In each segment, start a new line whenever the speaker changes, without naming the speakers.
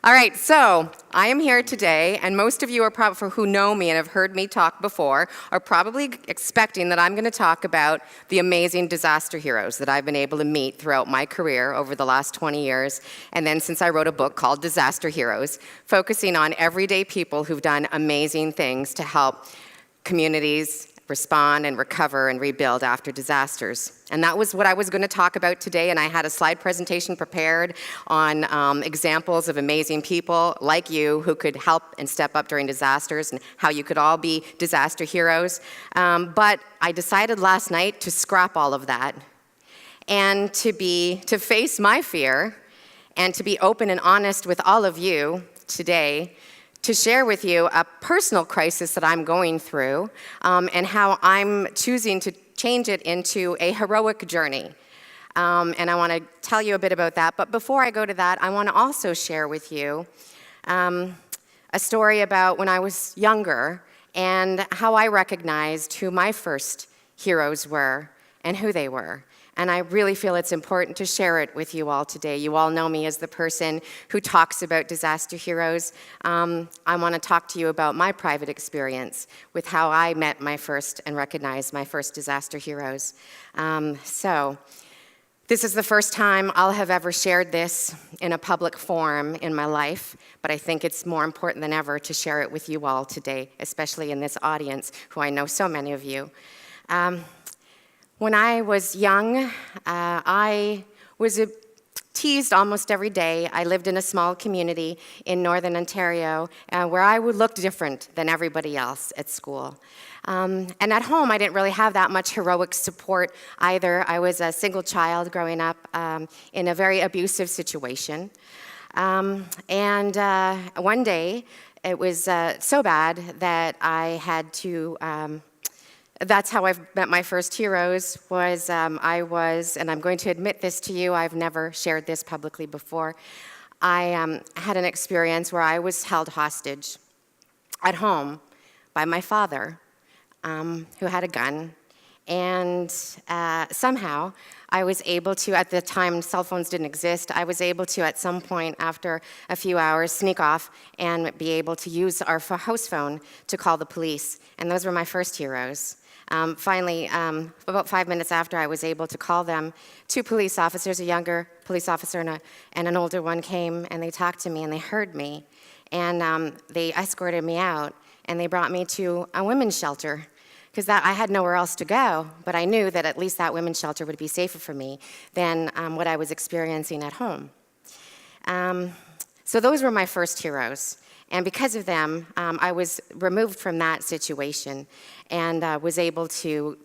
All right, so I am here today, and most of you are probably who know me and have heard me talk before are probably expecting that I'm going to talk about the amazing disaster heroes that I've been able to meet throughout my career over the last 20 years, and then since I wrote a book called Disaster Heroes, focusing on everyday people who've done amazing things to help communities respond and recover and rebuild after disasters. And that was what I was going to talk about today, and I had a slide presentation prepared on examples of amazing people like you who could help and step up during disasters and how you could all be disaster heroes. But I decided last night to scrap all of that and to face my fear and to be open and honest with all of you today to share with you a personal crisis that I'm going through and how I'm choosing to change it into a heroic journey. And I want to tell you a bit about that. But before I go to that, I want to also share with you a story about when I was younger and how I recognized who my first heroes were and who they were. And I really feel it's important to share it with you all today. You all know me as the person who talks about disaster heroes. I want to talk to you about my private experience with how I met my first and recognized my first disaster heroes. So this is the first time I'll have ever shared this in a public forum in my life, but I think it's more important than ever to share it with you all today, especially in this audience, who I know so many of you. When I was young, I was teased almost every day. I lived in a small community in northern Ontario where I would look different than everybody else at school. And at home, I didn't really have that much heroic support either. I was a single child growing up in a very abusive situation. And one day, it was so bad that I had to that's how I've met my first heroes, and I'm going to admit this to you, I've never shared this publicly before. I had an experience where I was held hostage at home by my father, who had a gun, and somehow I was able to, at the time cell phones didn't exist, I was able to at some point after a few hours sneak off and be able to use our house phone to call the police, and those were my first heroes. Finally, about 5 minutes after I was able to call them, two police officers, a younger police officer and an older one came, and they talked to me, and they heard me, and they escorted me out, and they brought me to a women's shelter, because I had nowhere else to go, but I knew that at least that women's shelter would be safer for me than what I was experiencing at home. So those were my first heroes. And because of them, I was removed from that situation and was able to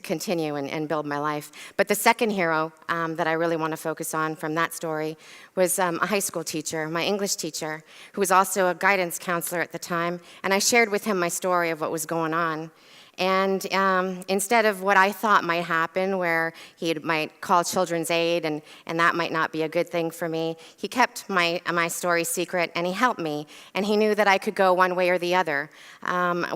continue and build my life. But the second hero that I really want to focus on from that story was a high school teacher, my English teacher, who was also a guidance counselor at the time. And I shared with him my story of what was going on. And instead of what I thought might happen, where he might call Children's Aid, and that might not be a good thing for me, he kept my story secret, and he helped me, and he knew that I could go one way or the other.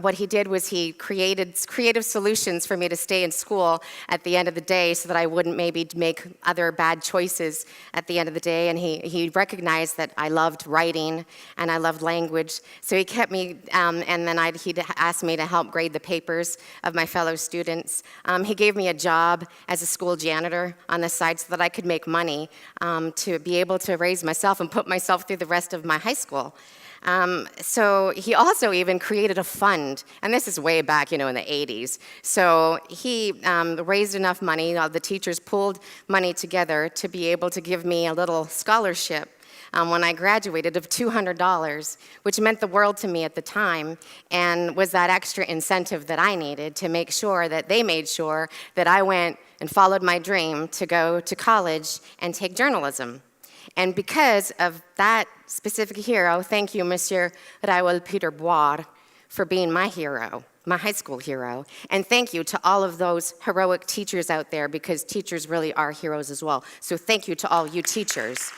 What he did was he created creative solutions for me to stay in school at the end of the day so that I wouldn't maybe make other bad choices at the end of the day, and he recognized that I loved writing and I loved language, so he kept me, and then he'd asked me to help grade the papers of my fellow students. He gave me a job as a school janitor on the side so that I could make money to be able to raise myself and put myself through the rest of my high school. So he also even created a fund, and this is way back, in the 80s. So he raised enough money, the teachers pulled money together to be able to give me a little scholarship when I graduated of $200, which meant the world to me at the time, and was that extra incentive that I needed to make sure that they made sure that I went and followed my dream to go to college and take journalism. And because of that specific hero, thank you, Monsieur Raoul Peter Boire, for being my hero, my high school hero. And thank you to all of those heroic teachers out there, because teachers really are heroes as well. So thank you to all you teachers.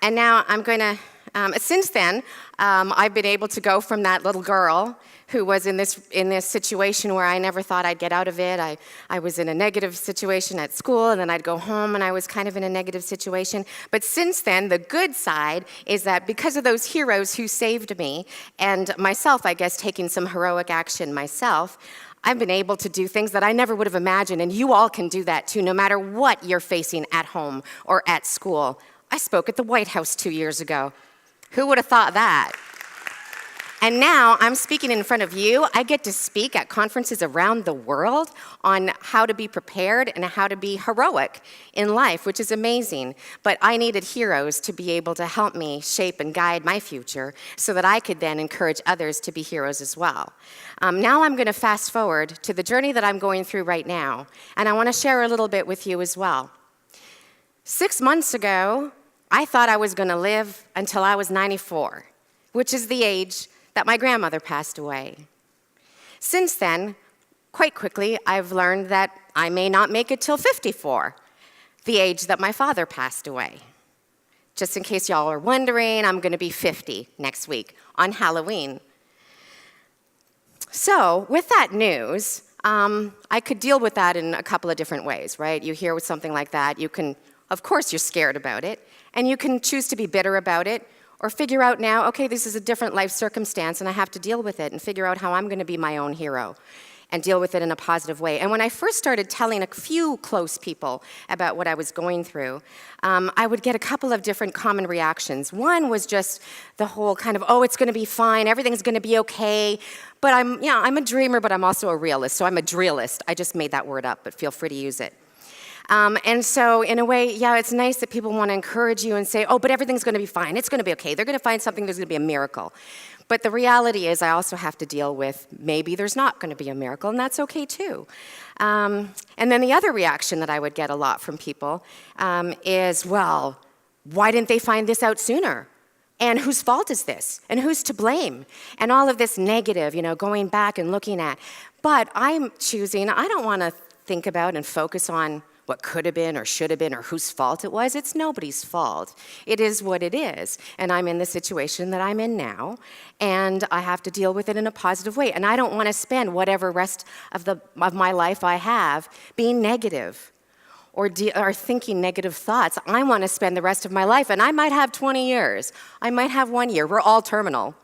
And now I'm going to Since then, I've been able to go from that little girl who was in this situation where I never thought I'd get out of it. I was in a negative situation at school, and then I'd go home, and I was kind of in a negative situation. But since then, the good side is that because of those heroes who saved me, and myself, I guess, taking some heroic action myself, I've been able to do things that I never would have imagined, and you all can do that too, no matter what you're facing at home or at school. I spoke at the White House 2 years ago. Who would have thought that? And now I'm speaking in front of you. I get to speak at conferences around the world on how to be prepared and how to be heroic in life, which is amazing. But I needed heroes to be able to help me shape and guide my future so that I could then encourage others to be heroes as well. Now I'm going to fast forward to the journey that I'm going through right now, and I want to share a little bit with you as well. 6 months ago, I thought I was going to live until I was 94, which is the age that my grandmother passed away. Since then, quite quickly, I've learned that I may not make it till 54, the age that my father passed away. Just in case y'all are wondering, I'm going to be 50 next week on Halloween. So, with that news, I could deal with that in a couple of different ways, right? You hear something like that, you can, of course, you're scared about it, and you can choose to be bitter about it, or figure out now, okay, this is a different life circumstance, and I have to deal with it and figure out how I'm going to be my own hero and deal with it in a positive way. And when I first started telling a few close people about what I was going through, I would get a couple of different common reactions. One was just the whole kind of, oh, it's going to be fine, everything's going to be okay. But I'm a dreamer, but I'm also a realist, so I'm a drealist. I just made that word up, but feel free to use it. And so in a way, yeah, it's nice that people want to encourage you and say, oh, but everything's going to be fine. It's going to be okay. They're going to find something, there's going to be a miracle. But the reality is I also have to deal with maybe there's not going to be a miracle, and that's okay too. And then the other reaction that I would get a lot from people is, well, why didn't they find this out sooner? And whose fault is this? And who's to blame? And all of this negative, going back and looking at. But I'm choosing, I don't want to think about and focus on what could have been or should have been or whose fault it was. It's nobody's fault. It is what it is. And I'm in the situation that I'm in now, and I have to deal with it in a positive way. And I don't want to spend whatever rest of my life I have being negative or thinking negative thoughts. I want to spend the rest of my life, and I might have 20 years. I might have 1 year. We're all terminal.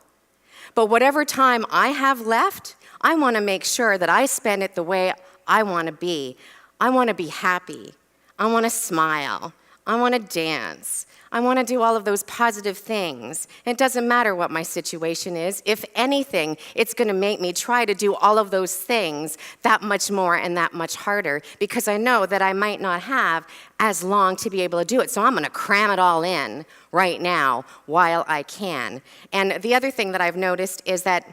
But whatever time I have left, I want to make sure that I spend it the way I want to be. I want to be happy. I want to smile. I want to dance. I want to do all of those positive things. It doesn't matter what my situation is. If anything, it's going to make me try to do all of those things that much more and that much harder because I know that I might not have as long to be able to do it. So I'm going to cram it all in right now while I can. And the other thing that I've noticed is that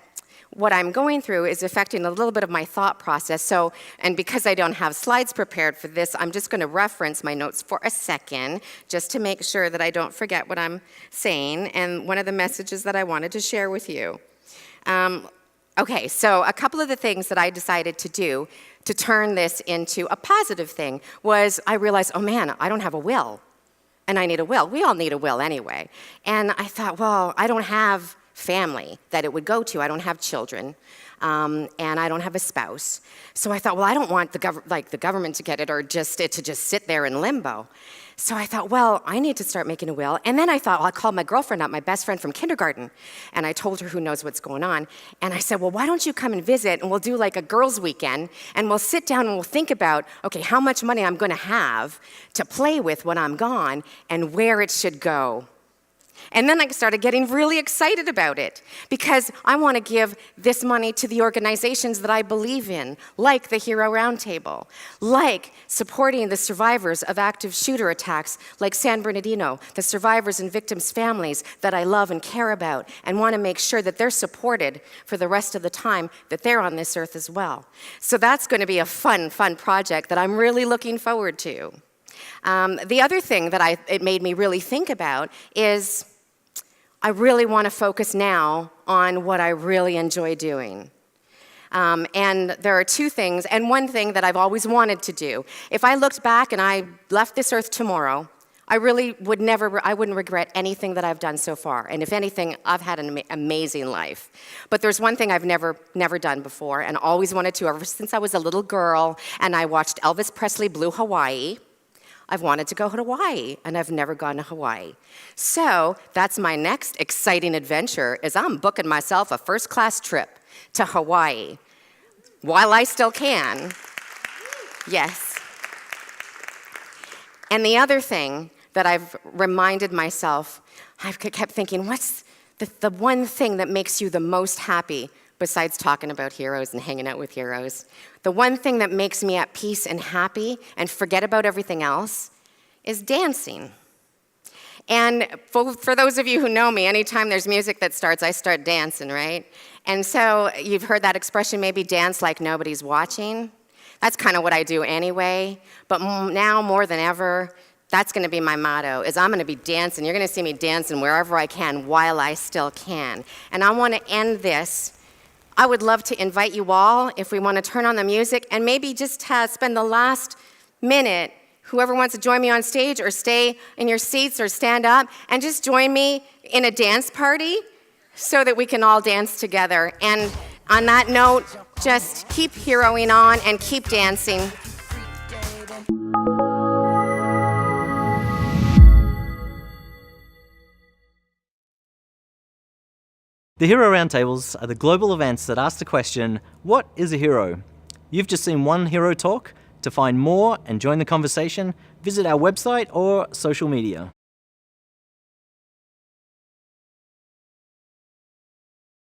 what I'm going through is affecting a little bit of my thought process. So, and because I don't have slides prepared for this, I'm just going to reference my notes for a second, just to make sure that I don't forget what I'm saying, and one of the messages that I wanted to share with you. Okay, so a couple of the things that I decided to do to turn this into a positive thing was I realized, oh man, I don't have a will, and I need a will. We all need a will anyway. And I thought, well, I don't have family that it would go to. I don't have children, and I don't have a spouse. So I thought, well, I don't want the government to get it or it to just sit there in limbo. So I thought, well, I need to start making a will. And then I thought, well, I'll call my girlfriend up, my best friend from kindergarten. And I told her who knows what's going on. And I said, well, why don't you come and visit, and we'll do like a girls' weekend, and we'll sit down and we'll think about, okay, how much money I'm going to have to play with when I'm gone and where it should go. And then I started getting really excited about it because I want to give this money to the organizations that I believe in, like the Hero Roundtable, like supporting the survivors of active shooter attacks like San Bernardino, the survivors and victims' families that I love and care about and want to make sure that they're supported for the rest of the time that they're on this earth as well. So that's going to be a fun project that I'm really looking forward to. The other thing that it made me really think about is I really want to focus now on what I really enjoy doing. And there are two things, and one thing that I've always wanted to do. If I looked back and I left this earth tomorrow, I really would never, I wouldn't regret anything that I've done so far. And if anything, I've had an amazing life. But there's one thing I've never done before and always wanted to ever since I was a little girl and I watched Elvis Presley Blue Hawaii. I've wanted to go to Hawaii, and I've never gone to Hawaii. So that's my next exciting adventure, is I'm booking myself a first-class trip to Hawaii while I still can. Yes. And the other thing that I've reminded myself, I've kept thinking, what's the one thing that makes you the most happy besides talking about heroes and hanging out with heroes? The one thing that makes me at peace and happy and forget about everything else is dancing. And for those of you who know me, anytime there's music that starts, I start dancing, right? And so you've heard that expression, maybe dance like nobody's watching. That's kind of what I do anyway. But now more than ever, that's going to be my motto, is I'm going to be dancing. You're going to see me dancing wherever I can while I still can. And I want to end this. I would love to invite you all, if we want to turn on the music, and maybe just spend the last minute, whoever wants to join me on stage or stay in your seats or stand up, and just join me in a dance party so that we can all dance together. And on that note, just keep heroing on and keep dancing.
The Hero Roundtables are the global events that ask the question, what is a hero? You've just seen one hero talk. To find more and join the conversation, visit our website or social media.